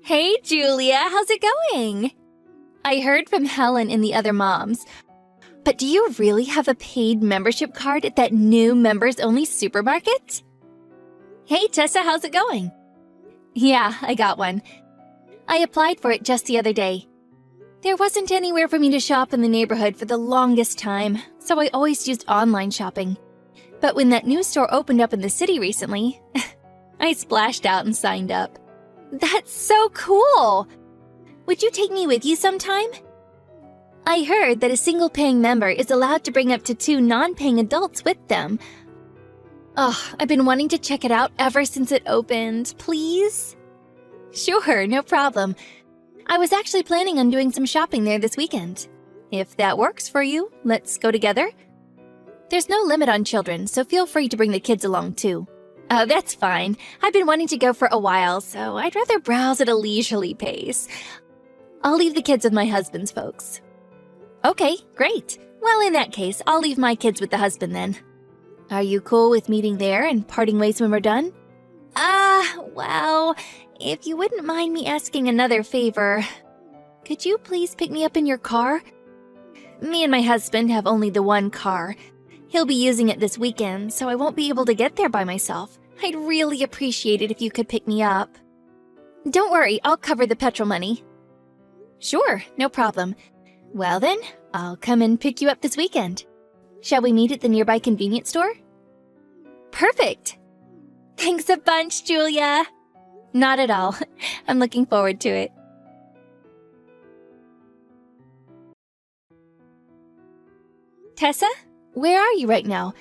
Hey, Julia, how's it going? I heard from Helen and the other moms. But do you really have a paid membership card at that new members-only supermarket? Hey, Tessa, how's it going? Yeah, I got one. I applied for it just the other day. There wasn't anywhere for me to shop in the neighborhood for the longest time, so I always used online shopping. But when that new store opened up in the city recently, I splashed out and signed up. That's so cool! Would you take me with you sometime? I heard that a single-paying member is allowed to bring up to 2 non-paying adults with them. Oh, I've been wanting to check it out ever since it opened. Please? Sure, no problem. I was actually planning on doing some shopping there this weekend. If that works for you, let's go together. There's no limit on children, so feel free to bring the kids along too. Oh, that's fine. I've been wanting to go for a while, so I'd rather browse at a leisurely pace. I'll leave the kids with my husband's folks. Okay, great. Well, in that case, I'll leave my kids with the husband then. Are you cool with meeting there and parting ways when we're done? Well, if you wouldn't mind me asking another favor, could you please pick me up in your car? Me and my husband have only the one car. He'll be using it this weekend, so I won't be able to get there by myself. I'd really appreciate it if you could pick me up. Don't worry, I'll cover the petrol money. Sure, no problem. Well then, I'll come and pick you up this weekend. Shall we meet at the nearby convenience store? Perfect! Thanks a bunch, Julia! Not at all. I'm looking forward to it. Tessa? Where are you right now?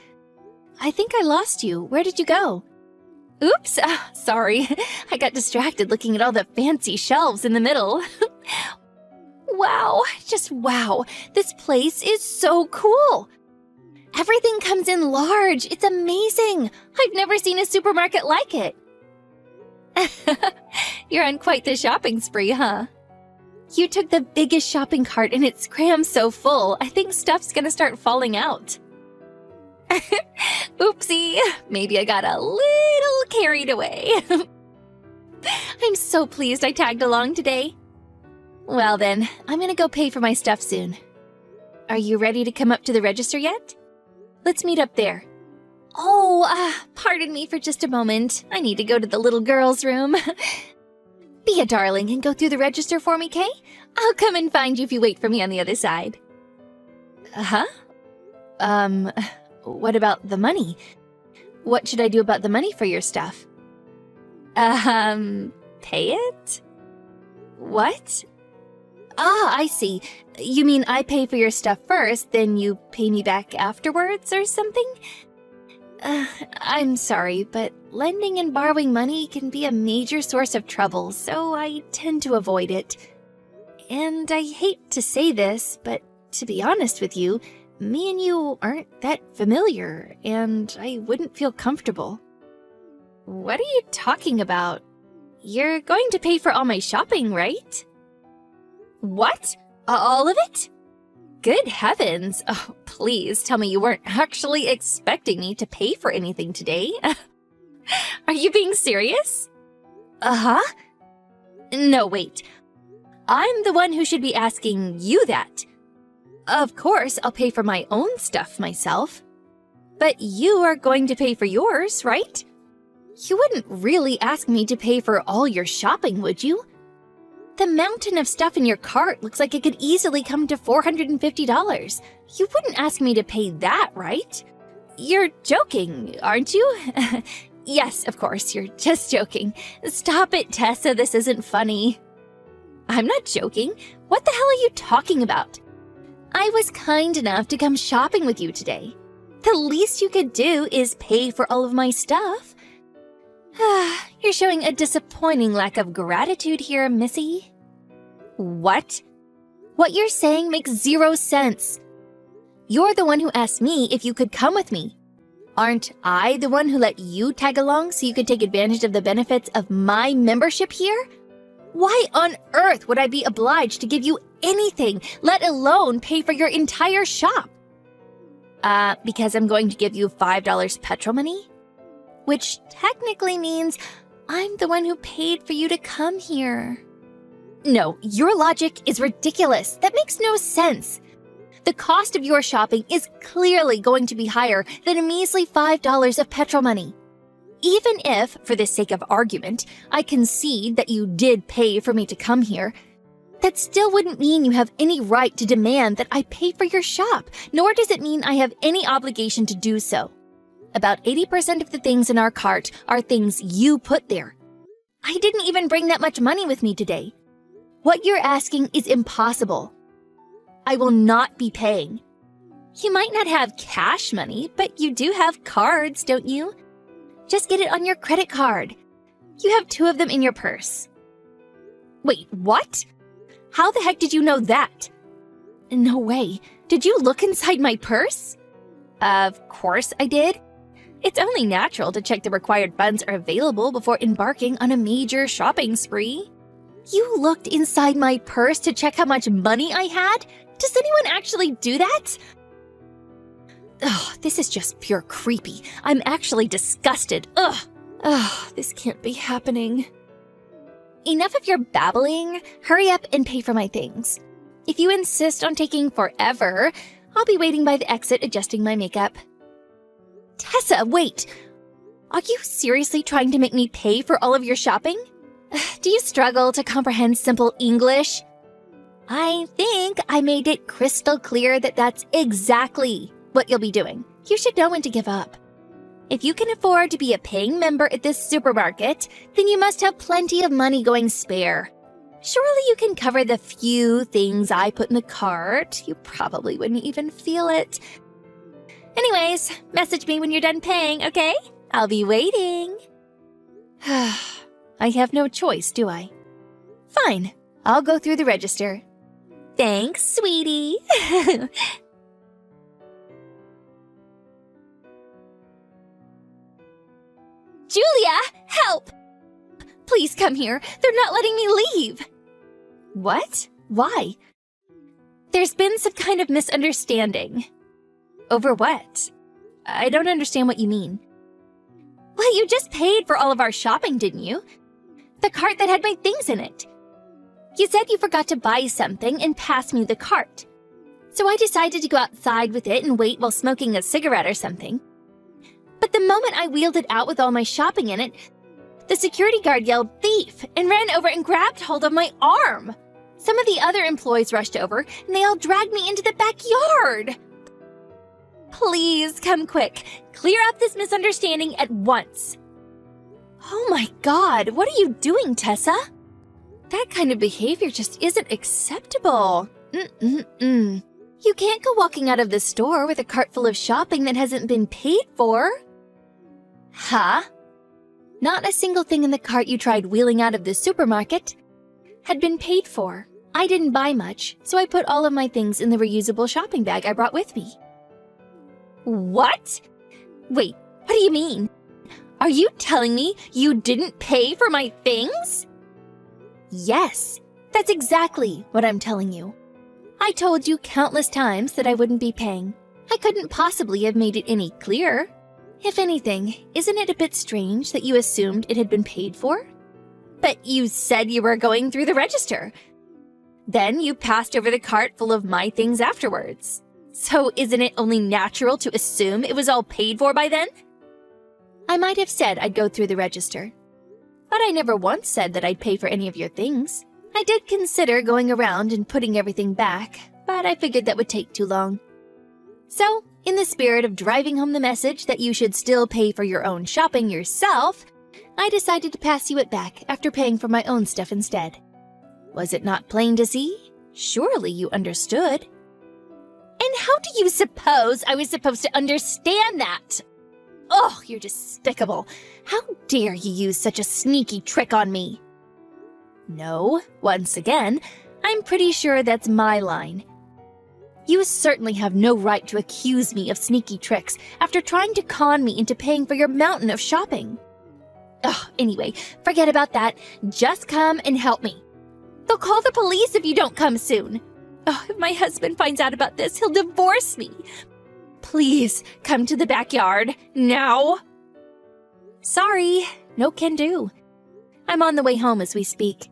I think I lost you. Where did you go? Oops, sorry. I got distracted looking at all the fancy shelves in the middle. Wow, just wow. This place is so cool. Everything comes in large. It's amazing. I've never seen a supermarket like it. You're on quite the shopping spree, huh? You took the biggest shopping cart and it's crammed so full, I think stuff's gonna start falling out. Oopsie, maybe I got a little carried away. I'm so pleased I tagged along today. Well then, I'm gonna go pay for my stuff soon. Are you ready to come up to the register yet? Let's meet up there. Oh, pardon me for just a moment. I need to go to the little girl's room. Be a darling and go through the register for me, Kay? I'll come and find you if you wait for me on the other side. Huh? What about the money? What should I do about the money for your stuff? Pay it? What? I see. You mean I pay for your stuff first, then you pay me back afterwards or something? I'm sorry, but lending and borrowing money can be a major source of trouble, so I tend to avoid it. And I hate to say this, but to be honest with you, me and you aren't that familiar, and I wouldn't feel comfortable. What are you talking about? You're going to pay for all my shopping, right? What? All of it? Good heavens. Oh, please tell me you weren't actually expecting me to pay for anything today. Are you being serious? Uh-huh. No, wait. I'm the one who should be asking you that. Of course, I'll pay for my own stuff myself. But you are going to pay for yours, right? You wouldn't really ask me to pay for all your shopping, would you? The mountain of stuff in your cart looks like it could easily come to $450. You wouldn't ask me to pay that, right? You're joking, aren't you? Yes, of course, you're just joking. Stop it, Tessa, this isn't funny. I'm not joking. What the hell are you talking about? I was kind enough to come shopping with you today. The least you could do is pay for all of my stuff. You're showing a disappointing lack of gratitude here, Missy. What? What you're saying makes zero sense. You're the one who asked me if you could come with me. Aren't I the one who let you tag along so you could take advantage of the benefits of my membership here? Why on earth would I be obliged to give you anything, let alone pay for your entire shop? Because I'm going to give you $5 petrol money? Which technically means I'm the one who paid for you to come here. No, your logic is ridiculous. That makes no sense. The cost of your shopping is clearly going to be higher than a measly $5 of petrol money. Even if, for the sake of argument, I concede that you did pay for me to come here, that still wouldn't mean you have any right to demand that I pay for your shop, nor does it mean I have any obligation to do so. About 80% of the things in our cart are things you put there. I didn't even bring that much money with me today. What you're asking is impossible. I will not be paying. You might not have cash money, but you do have cards, don't you? Just get it on your credit card. You have 2 of them in your purse. Wait, what? How the heck did you know that? No way. Did you look inside my purse? Of course I did. It's only natural to check the required funds are available before embarking on a major shopping spree. You looked inside my purse to check how much money I had? Does anyone actually do that? Ugh, this is just pure creepy. I'm actually disgusted. Ugh, this can't be happening. Enough of your babbling. Hurry up and pay for my things. If you insist on taking forever, I'll be waiting by the exit adjusting my makeup. Tessa, wait! Are you seriously trying to make me pay for all of your shopping? Do you struggle to comprehend simple English? I think I made it crystal clear that that's exactly what you'll be doing. You should know when to give up. If you can afford to be a paying member at this supermarket, then you must have plenty of money going spare. Surely you can cover the few things I put in the cart. You probably wouldn't even feel it. Anyways, message me when you're done paying, okay? I'll be waiting. I have no choice, do I? Fine, I'll go through the register. Thanks, sweetie. Julia, help! Please come here. They're not letting me leave. What? Why? There's been some kind of misunderstanding. Over what? I don't understand what you mean. Well, you just paid for all of our shopping, didn't you? The cart that had my things in it. You said you forgot to buy something and pass me the cart. So I decided to go outside with it and wait while smoking a cigarette or something. But the moment I wheeled it out with all my shopping in it, the security guard yelled thief and ran over and grabbed hold of my arm. Some of the other employees rushed over and they all dragged me into the backyard. Please come quick. Clear up this misunderstanding at once. Oh my God, what are you doing, Tessa? That kind of behavior just isn't acceptable. You can't go walking out of the store with a cart full of shopping that hasn't been paid for. Huh? Not a single thing in the cart you tried wheeling out of the supermarket had been paid for. I didn't buy much, so I put all of my things in the reusable shopping bag I brought with me. What? Wait, what do you mean? Are you telling me you didn't pay for my things? Yes, that's exactly what I'm telling you. I told you countless times that I wouldn't be paying. I couldn't possibly have made it any clearer. If anything, isn't it a bit strange that you assumed it had been paid for? But you said you were going through the register. Then you passed over the cart full of my things afterwards. So isn't it only natural to assume it was all paid for by then? I might have said I'd go through the register, but I never once said that I'd pay for any of your things. I did consider going around and putting everything back, but I figured that would take too long. So, in the spirit of driving home the message that you should still pay for your own shopping yourself, I decided to pass you it back after paying for my own stuff instead. Was it not plain to see? Surely you understood. And how do you suppose I was supposed to understand that? Oh, you're despicable. How dare you use such a sneaky trick on me? No, once again, I'm pretty sure that's my line. You certainly have no right to accuse me of sneaky tricks after trying to con me into paying for your mountain of shopping. Ugh, anyway, forget about that. Just come and help me. They'll call the police if you don't come soon. Oh, if my husband finds out about this, he'll divorce me. Please, come to the backyard, now. Sorry, no can do. I'm on the way home as we speak.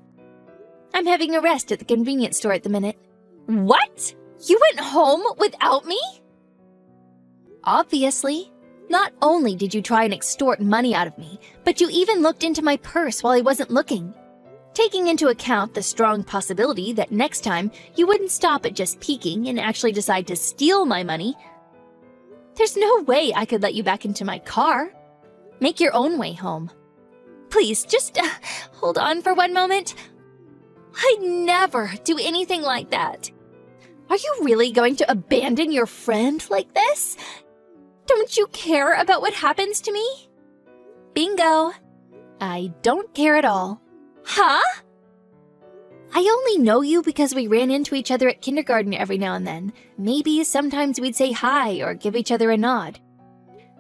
I'm having a rest at the convenience store at the minute. What? You went home without me? Obviously. Not only did you try and extort money out of me, but you even looked into my purse while I wasn't looking. Taking into account the strong possibility that next time you wouldn't stop at just peeking and actually decide to steal my money, there's no way I could let you back into my car. Make your own way home. Please, just hold on for one moment. I'd never do anything like that. Are you really going to abandon your friend like this? Don't you care about what happens to me? Bingo. I don't care at all. Huh? I only know you because we ran into each other at kindergarten every now and then. Maybe sometimes we'd say hi or give each other a nod.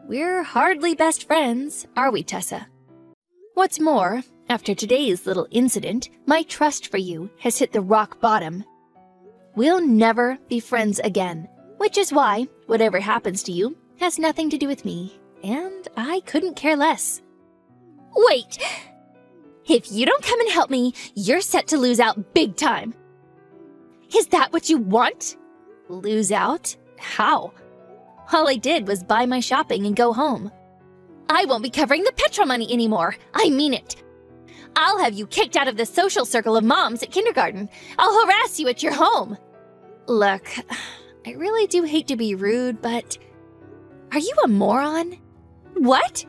We're hardly best friends, are we, Tessa? What's more, after today's little incident, my trust for you has hit the rock bottom. We'll never be friends again, which is why whatever happens to you has nothing to do with me, and I couldn't care less. Wait! If you don't come and help me, you're set to lose out big time. Is that what you want? Lose out? How? All I did was buy my shopping and go home. I won't be covering the petrol money anymore. I mean it. I'll have you kicked out of the social circle of moms at kindergarten. I'll harass you at your home. Look, I really do hate to be rude, but are you a moron? What?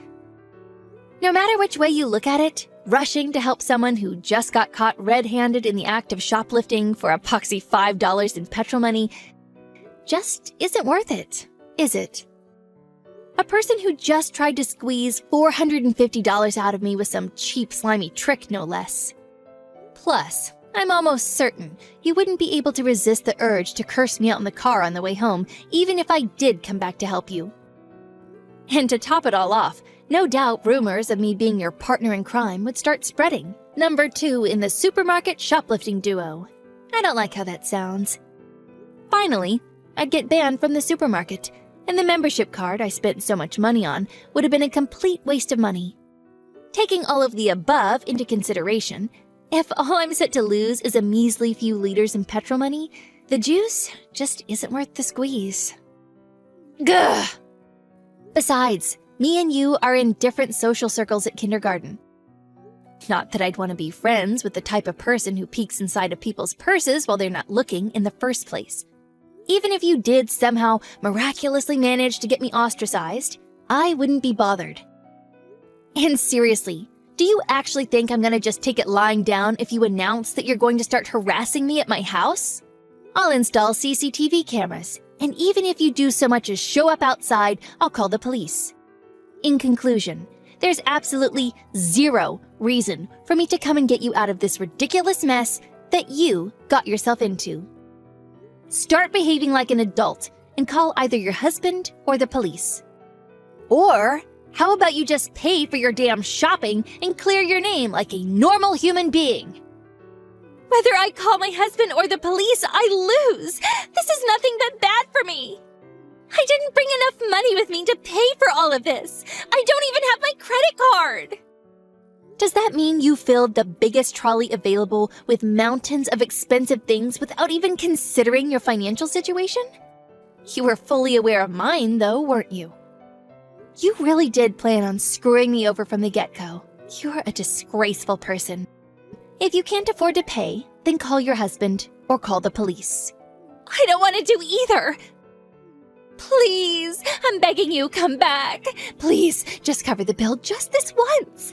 No matter which way you look at it, rushing to help someone who just got caught red-handed in the act of shoplifting for a poxy $5 in petrol money just isn't worth it, is it? A person who just tried to squeeze $450 out of me with some cheap, slimy trick, no less. Plus, I'm almost certain you wouldn't be able to resist the urge to curse me out in the car on the way home, even if I did come back to help you. And to top it all off, no doubt rumors of me being your partner in crime would start spreading. Number 2 in the supermarket shoplifting duo. I don't like how that sounds. Finally, I'd get banned from the supermarket, and the membership card I spent so much money on would have been a complete waste of money. Taking all of the above into consideration, if all I'm set to lose is a measly few liters in petrol money, the juice just isn't worth the squeeze. Gah! Besides, me and you are in different social circles at kindergarten. Not that I'd want to be friends with the type of person who peeks inside of people's purses while they're not looking in the first place. Even if you did somehow miraculously manage to get me ostracized, I wouldn't be bothered. And seriously, do you actually think I'm gonna just take it lying down if you announce that you're going to start harassing me at my house? I'll install CCTV cameras, and even if you do so much as show up outside, I'll call the police. In conclusion, there's absolutely zero reason for me to come and get you out of this ridiculous mess that you got yourself into. Start behaving like an adult and call either your husband or the police. Or how about you just pay for your damn shopping and clear your name like a normal human being? Whether I call my husband or the police, I lose. This is nothing but bad for me. I didn't bring enough money with me to pay for all of this. I don't even have my credit card. Does that mean you filled the biggest trolley available with mountains of expensive things without even considering your financial situation? You were fully aware of mine, though, weren't you? You really did plan on screwing me over from the get-go. You're a disgraceful person. If you can't afford to pay, then call your husband or call the police. I don't want to do either. Please, I'm begging you, come back. Please, just cover the bill just this once.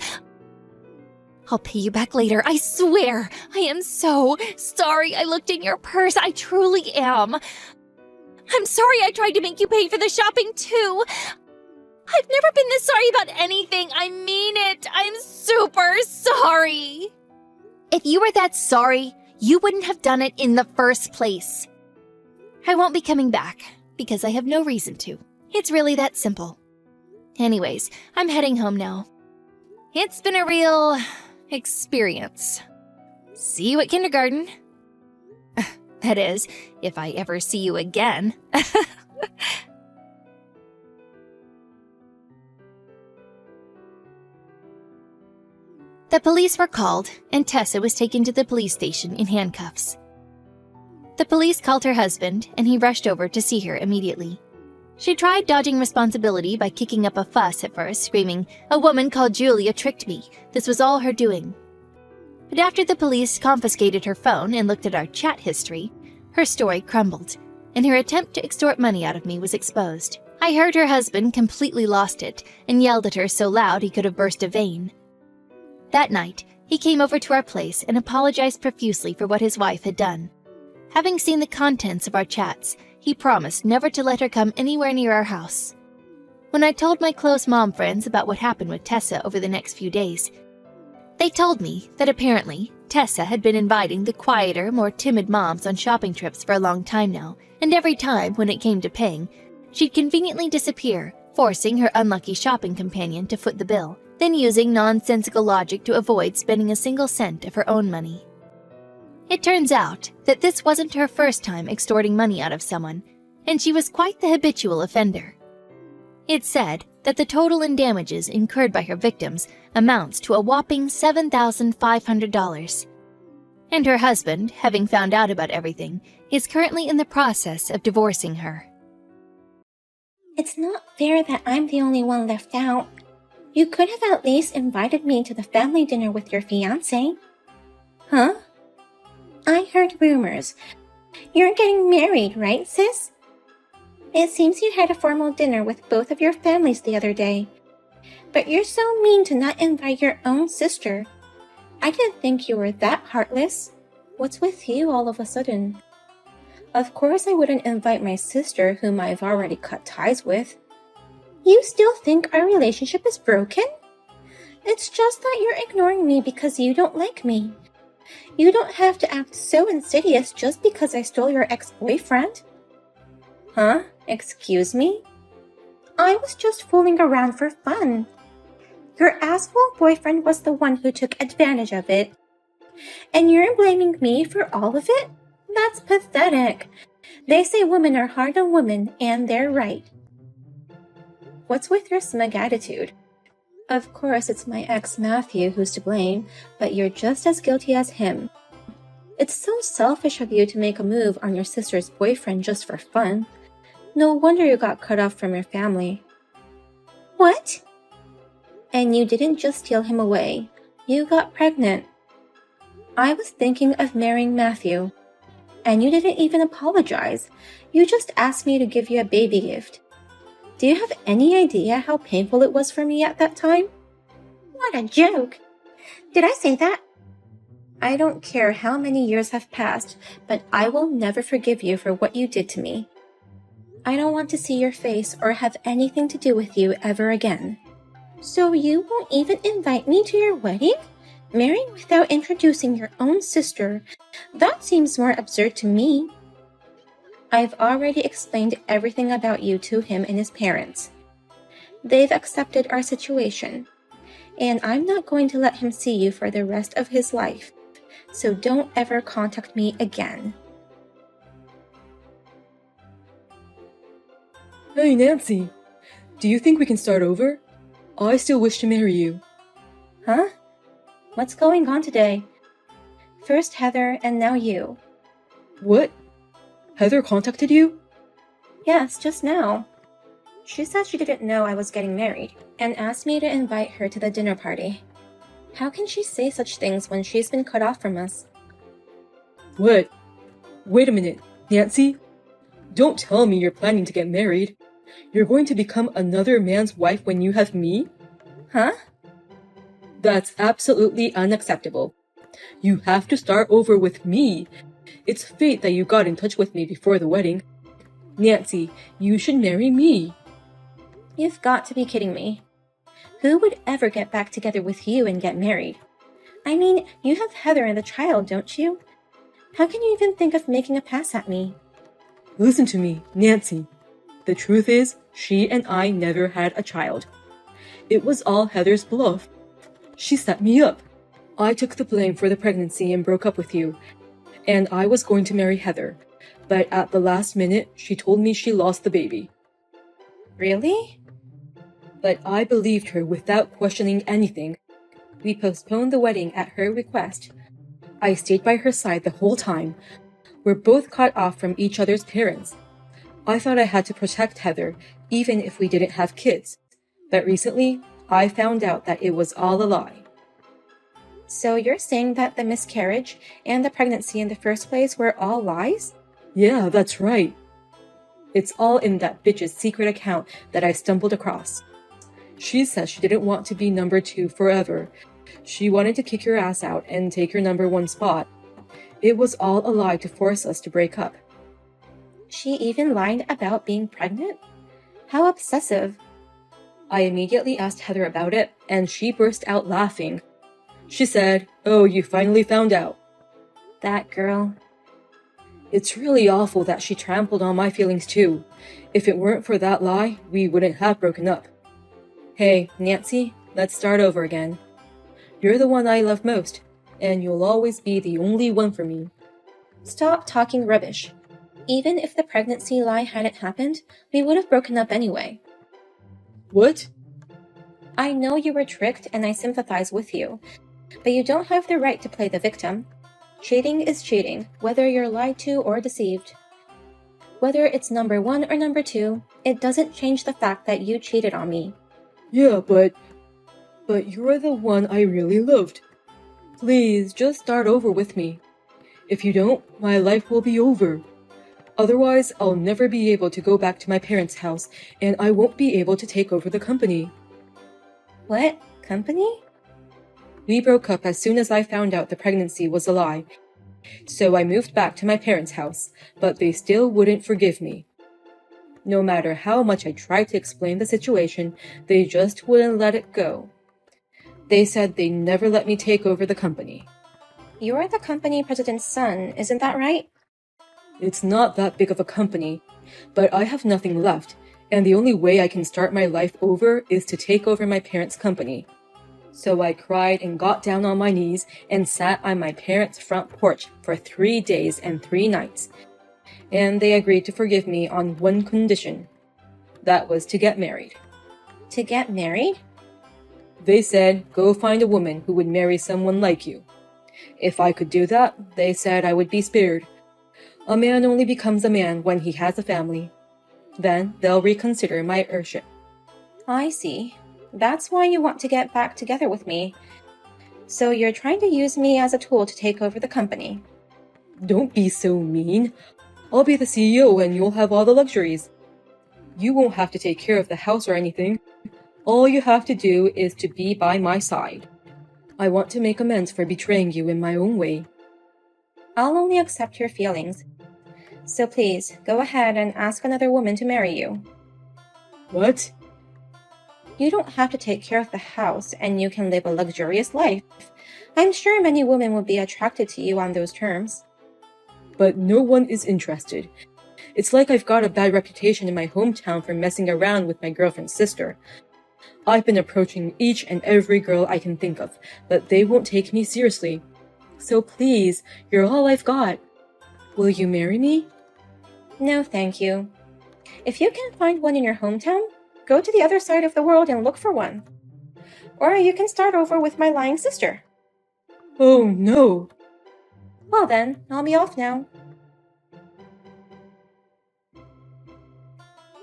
I'll pay you back later, I swear. I am so sorry I looked in your purse. I truly am. I'm sorry I tried to make you pay for the shopping too. I've never been this sorry about anything. I mean it. I'm super sorry. If you were that sorry, you wouldn't have done it in the first place. I won't be coming back because I have no reason to. It's really that simple. Anyways, I'm heading home now. It's been a real experience. See you at kindergarten. That is, if I ever see you again. The The police were called, and Tessa was taken to the police station in handcuffs. The police called her husband, and he rushed over to see her immediately. She tried dodging responsibility by kicking up a fuss at first, screaming, "A woman called Julia tricked me. This was all her doing." But after the police confiscated her phone and looked at our chat history, her story crumbled, and her attempt to extort money out of me was exposed. I heard her husband completely lost it and yelled at her so loud he could have burst a vein. That night, he came over to our place and apologized profusely for what his wife had done. Having seen the contents of our chats, he promised never to let her come anywhere near our house. When I told my close mom friends about what happened with Tessa over the next few days, they told me that apparently Tessa had been inviting the quieter, more timid moms on shopping trips for a long time now, and every time, when it came to paying, she'd conveniently disappear, forcing her unlucky shopping companion to foot the bill, then using nonsensical logic to avoid spending a single cent of her own money. It turns out that this wasn't her first time extorting money out of someone, and she was quite the habitual offender. It's said that the total in damages incurred by her victims amounts to a whopping $7,500. And her husband, having found out about everything, is currently in the process of divorcing her. It's not fair that I'm the only one left out. You could have at least invited me to the family dinner with your fiancé. Huh? I heard rumors. You're getting married, right, sis? It seems you had a formal dinner with both of your families the other day. But you're so mean to not invite your own sister. I didn't think you were that heartless. What's with you all of a sudden? Of course I wouldn't invite my sister, whom I've already cut ties with. You still think our relationship is broken? It's just that you're ignoring me because you don't like me. You don't have to act so insidious just because I stole your ex-boyfriend. Huh? Excuse me? I was just fooling around for fun. Your asshole boyfriend was the one who took advantage of it. And you're blaming me for all of it? That's pathetic. They say women are hard on women, and they're right. What's with your smug attitude? Of course, it's my ex Matthew who's to blame, but you're just as guilty as him. It's so selfish of you to make a move on your sister's boyfriend just for fun. No wonder you got cut off from your family. What? And you didn't just steal him away. You got pregnant. I was thinking of marrying Matthew. And you didn't even apologize. You just asked me to give you a baby gift. Do you have any idea how painful it was for me at that time? What a joke! Did I say that? I don't care how many years have passed, but I will never forgive you for what you did to me. I don't want to see your face or have anything to do with you ever again. So you won't even invite me to your wedding? Marrying without introducing your own sister? That seems more absurd to me. I've already explained everything about you to him and his parents. They've accepted our situation, and I'm not going to let him see you for the rest of his life, so don't ever contact me again. Hey, Nancy. Do you think we can start over? I still wish to marry you. Huh? What's going on today? First Heather, and now you. What? Heather contacted you? Yes, just now. She said she didn't know I was getting married, and asked me to invite her to the dinner party. How can she say such things when she's been cut off from us? What? Wait a minute, Nancy. Don't tell me you're planning to get married. You're going to become another man's wife when you have me? Huh? That's absolutely unacceptable. You have to start over with me. It's fate that you got in touch with me before the wedding. Nancy, you should marry me. You've got to be kidding me. Who would ever get back together with you and get married? I mean, you have Heather and the child, don't you? How can you even think of making a pass at me? Listen to me, Nancy. The truth is, she and I never had a child. It was all Heather's bluff. She set me up. I took the blame for the pregnancy and broke up with you. And I was going to marry Heather. But at the last minute, she told me she lost the baby. Really? But I believed her without questioning anything. We postponed the wedding at her request. I stayed by her side the whole time. We're both cut off from each other's parents. I thought I had to protect Heather, even if we didn't have kids. But recently, I found out that it was all a lie. So you're saying that the miscarriage and the pregnancy in the first place were all lies? Yeah, that's right. It's all in that bitch's secret account that I stumbled across. She says she didn't want to be number 2 forever. She wanted to kick your ass out and take your number 1 spot. It was all a lie to force us to break up. She even lied about being pregnant? How obsessive. I immediately asked Heather about it, and she burst out laughing. She said, "Oh, you finally found out." That girl. It's really awful that she trampled on my feelings too. If it weren't for that lie, we wouldn't have broken up. Hey, Nancy, let's start over again. You're the one I love most, and you'll always be the only one for me. Stop talking rubbish. Even if the pregnancy lie hadn't happened, we would have broken up anyway. What? I know you were tricked and I sympathize with you, but you don't have the right to play the victim. Cheating is cheating, whether you're lied to or deceived. Whether it's number 1 or number 2, it doesn't change the fact that you cheated on me. Yeah, but you're the one I really loved. Please, just start over with me. If you don't, my life will be over. Otherwise, I'll never be able to go back to my parents' house, and I won't be able to take over the company. What? Company? We broke up as soon as I found out the pregnancy was a lie. So I moved back to my parents' house, but they still wouldn't forgive me. No matter how much I tried to explain the situation, they just wouldn't let it go. They said they'd never let me take over the company. You're the company president's son, isn't that right? It's not that big of a company, but I have nothing left, and the only way I can start my life over is to take over my parents' company. So I cried and got down on my knees and sat on my parents' front porch for 3 days and 3 nights. And they agreed to forgive me on one condition. That was to get married. To get married? They said, go find a woman who would marry someone like you. If I could do that, they said I would be spared. A man only becomes a man when he has a family. Then they'll reconsider my heirship. I see. That's why you want to get back together with me. So you're trying to use me as a tool to take over the company. Don't be so mean. I'll be the CEO and you'll have all the luxuries. You won't have to take care of the house or anything. All you have to do is to be by my side. I want to make amends for betraying you in my own way. I'll only accept your feelings. So please, go ahead and ask another woman to marry you. What? You don't have to take care of the house, and you can live a luxurious life. I'm sure many women would be attracted to you on those terms. But no one is interested. It's like I've got a bad reputation in my hometown for messing around with my girlfriend's sister. I've been approaching each and every girl I can think of, but they won't take me seriously. So please, you're all I've got. Will you marry me? No, thank you. If you can find one in your hometown, go to the other side of the world and look for one. Or you can start over with my lying sister. Oh, no. Well then, I'll be off now.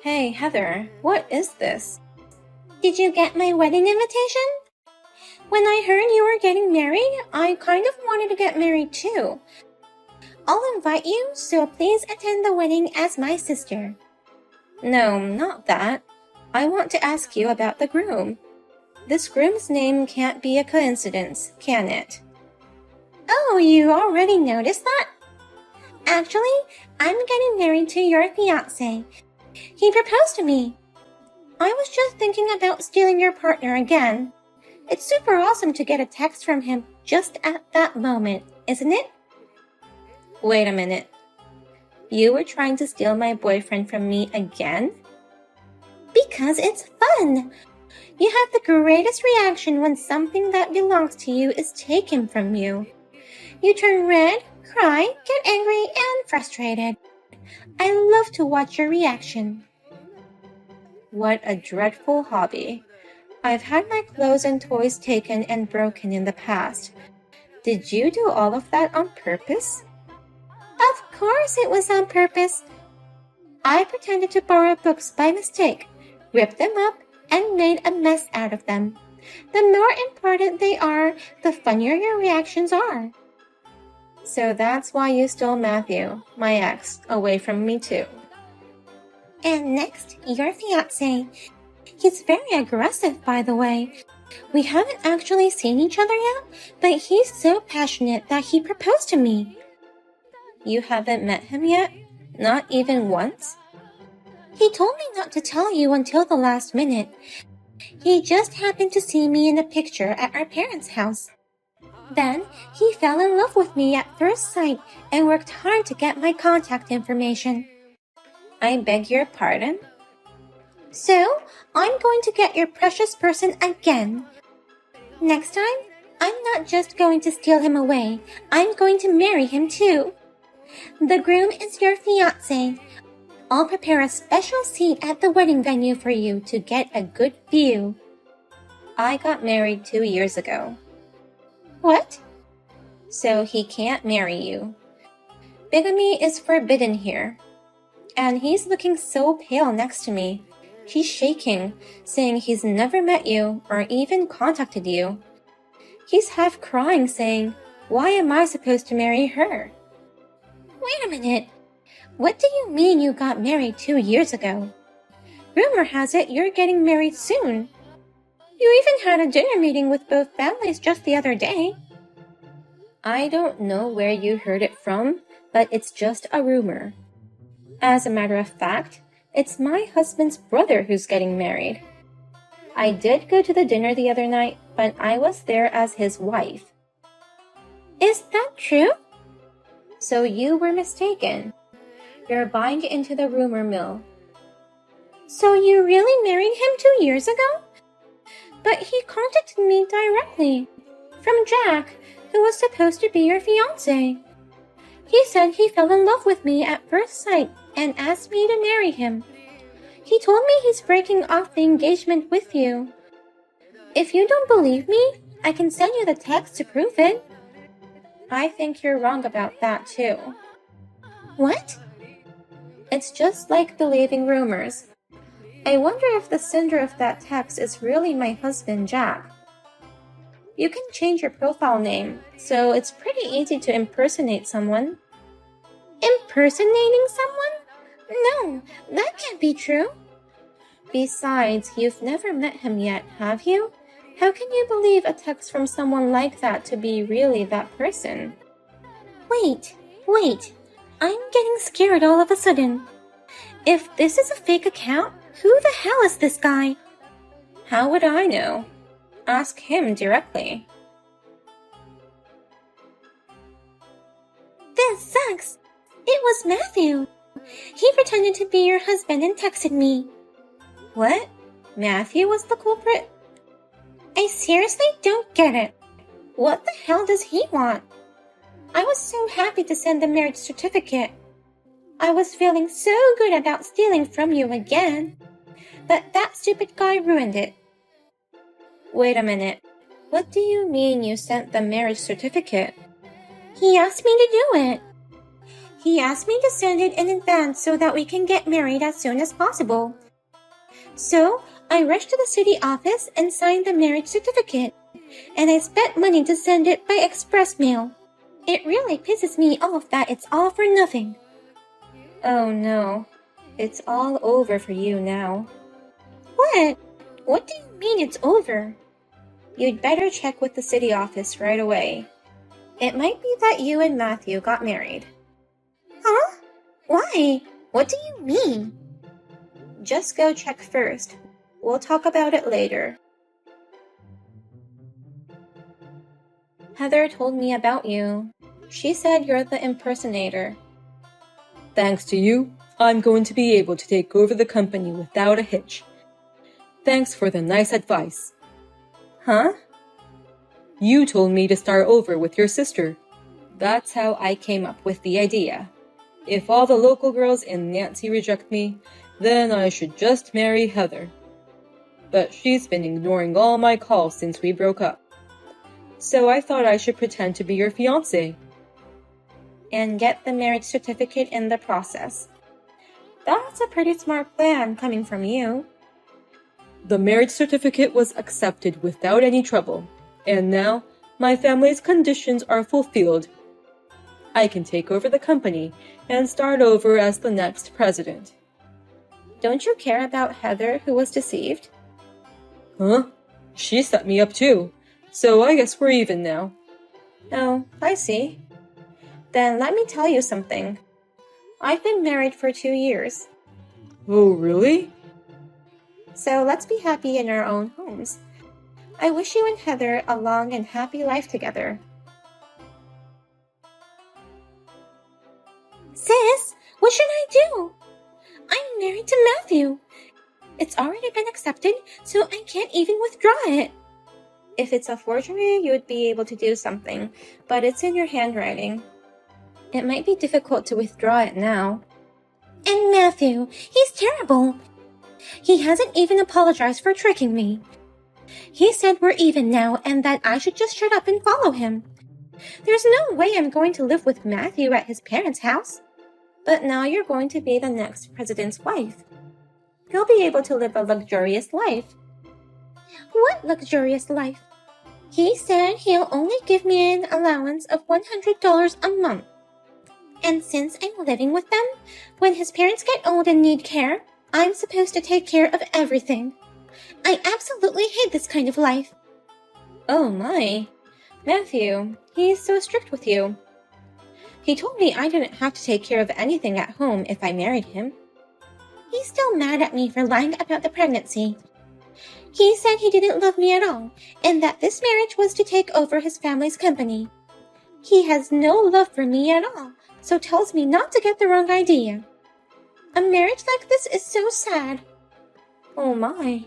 Hey, Heather, what is this? Did you get my wedding invitation? When I heard you were getting married, I kind of wanted to get married too. I'll invite you, so please attend the wedding as my sister. No, not that. I want to ask you about the groom. This groom's name can't be a coincidence, can it? Oh, you already noticed that? Actually, I'm getting married to your fiancé. He proposed to me. I was just thinking about stealing your partner again. It's super awesome to get a text from him just at that moment, isn't it? Wait a minute. You were trying to steal my boyfriend from me again? Because it's fun. You have the greatest reaction when something that belongs to you is taken from you. You turn red, cry, get angry, and frustrated. I love to watch your reaction. What a dreadful hobby. I've had my clothes and toys taken and broken in the past. Did you do all of that on purpose? Of course it was on purpose. I pretended to borrow books by mistake, ripped them up, and made a mess out of them. The more important they are, the funnier your reactions are. So that's why you stole Matthew, my ex, away from me too. And next, your fiancé. He's very aggressive, by the way. We haven't actually seen each other yet, but he's so passionate that he proposed to me. You haven't met him yet? Not even once? He told me not to tell you until the last minute. He just happened to see me in a picture at our parents' house. Then, he fell in love with me at first sight and worked hard to get my contact information. I beg your pardon? So, I'm going to get your precious person again. Next time, I'm not just going to steal him away, I'm going to marry him too. The groom is your fiancé. I'll prepare a special seat at the wedding venue for you to get a good view. I got married 2 years ago. What? So he can't marry you. Bigamy is forbidden here. And he's looking so pale next to me. He's shaking, saying he's never met you or even contacted you. He's half crying, saying, "Why am I supposed to marry her?" Wait a minute. What do you mean you got married 2 years ago? Rumor has it you're getting married soon. You even had a dinner meeting with both families just the other day. I don't know where you heard it from, but it's just a rumor. As a matter of fact, it's my husband's brother who's getting married. I did go to the dinner the other night, but I was there as his wife. Is that true? So you were mistaken. You're buying into the rumor mill. So you really married him 2 years ago? But he contacted me directly. From Jack, who was supposed to be your fiancé. He said he fell in love with me at first sight and asked me to marry him. He told me he's breaking off the engagement with you. If you don't believe me, I can send you the text to prove it. I think you're wrong about that too. What? It's just like believing rumors. I wonder if the sender of that text is really my husband, Jack. You can change your profile name, so it's pretty easy to impersonate someone. Impersonating someone? No, that can't be true. Besides, you've never met him yet, have you? How can you believe a text from someone like that to be really that person? Wait. I'm getting scared all of a sudden. If this is a fake account, who the hell is this guy? How would I know? Ask him directly. This sucks. It was Matthew. He pretended to be your husband and texted me. What? Matthew was the culprit? I seriously don't get it. What the hell does he want? I was so happy to send the marriage certificate. I was feeling so good about stealing from you again. But that stupid guy ruined it. Wait a minute. What do you mean you sent the marriage certificate? He asked me to do it. He asked me to send it in advance so that we can get married as soon as possible. So, I rushed to the city office and signed the marriage certificate. And I spent money to send it by express mail. It really pisses me off that it's all for nothing. Oh no. It's all over for you now. What? What do you mean it's over? You'd better check with the city office right away. It might be that you and Matthew got married. Huh? Why? What do you mean? Just go check first. We'll talk about it later. Heather told me about you. She said you're the impersonator. Thanks to you, I'm going to be able to take over the company without a hitch. Thanks for the nice advice. Huh? You told me to start over with your sister. That's how I came up with the idea. If all the local girls in Nancy reject me, then I should just marry Heather. but she's been ignoring all my calls since we broke up. So I thought I should pretend to be your fiancé. And get the marriage certificate in the process. That's a pretty smart plan coming from you. The marriage certificate was accepted without any trouble, and now my family's conditions are fulfilled. I can take over the company and start over as the next president. Don't you care about Heather, who was deceived? Huh? She set me up too, so I guess we're even now. Oh, I see. Then let me tell you something. I've been married for 2 years. Oh, really? So let's be happy in our own homes. I wish you and Heather a long and happy life together. Sis, what should I do? I'm married to Matthew. It's already been accepted, so I can't even withdraw it. If it's a forgery, you would be able to do something, but it's in your handwriting. It might be difficult to withdraw it now. And Matthew, he's terrible. He hasn't even apologized for tricking me. He said we're even now and that I should just shut up and follow him. There's no way I'm going to live with Matthew at his parents' house. But now you're going to be the next president's wife. He'll be able to live a luxurious life. What luxurious life? He said he'll only give me an allowance of $100 a month. And since I'm living with them, when his parents get old and need care, I'm supposed to take care of everything. I absolutely hate this kind of life. Oh my. Matthew, he's so strict with you. He told me I didn't have to take care of anything at home if I married him. He's still mad at me for lying about the pregnancy. He said he didn't love me at all, and that this marriage was to take over his family's company. He has no love for me at all, so tells me not to get the wrong idea. A marriage like this is so sad. Oh my.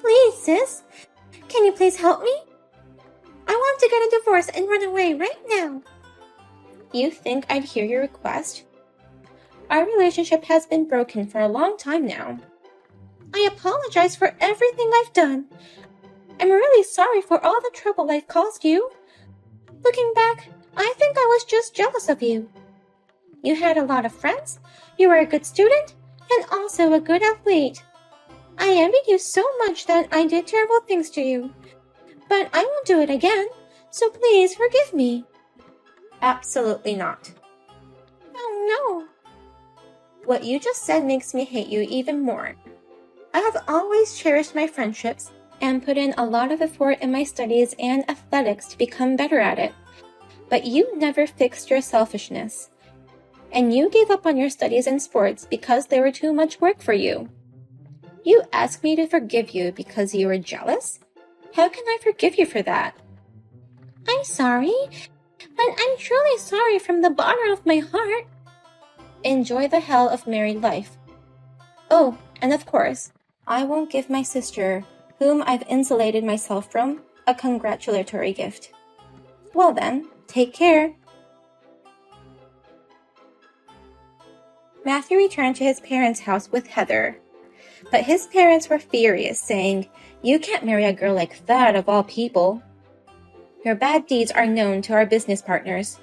Please, sis, can you please help me? I want to get a divorce and run away right now. You think I'd hear your request? Our relationship has been broken for a long time now. I apologize for everything I've done. I'm really sorry for all the trouble I've caused you. Looking back, I think I was just jealous of you. You had a lot of friends, you were a good student, and also a good athlete. I envied you so much that I did terrible things to you. But I won't do it again, so please forgive me. Absolutely not. Oh no. What you just said makes me hate you even more. I have always cherished my friendships and put in a lot of effort in my studies and athletics to become better at it. But you never fixed your selfishness. And you gave up on your studies and sports because they were too much work for you. You asked me to forgive you because you were jealous? How can I forgive you for that? I'm sorry, but I'm truly sorry from the bottom of my heart. Enjoy the hell of married life. Oh, and of course, I won't give my sister, whom I've insulated myself from, a congratulatory gift. Well then, take care. Matthew returned to his parents' house with Heather. But his parents were furious, saying, "You can't marry a girl like that of all people. Your bad deeds are known to our business partners.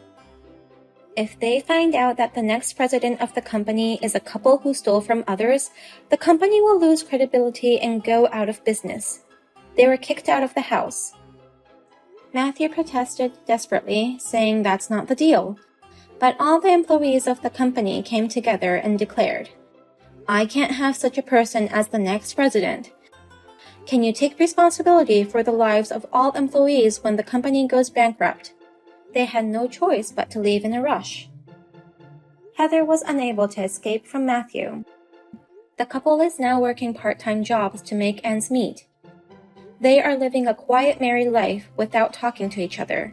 If they find out that the next president of the company is a couple who stole from others, the company will lose credibility and go out of business." They were kicked out of the house. Matthew protested desperately, saying that's not the deal. But all the employees of the company came together and declared, "I can't have such a person as the next president. Can you take responsibility for the lives of all employees when the company goes bankrupt?" They had no choice but to leave in a rush. Heather was unable to escape from Matthew. The couple is now working part-time jobs to make ends meet. They are living a quiet married life without talking to each other.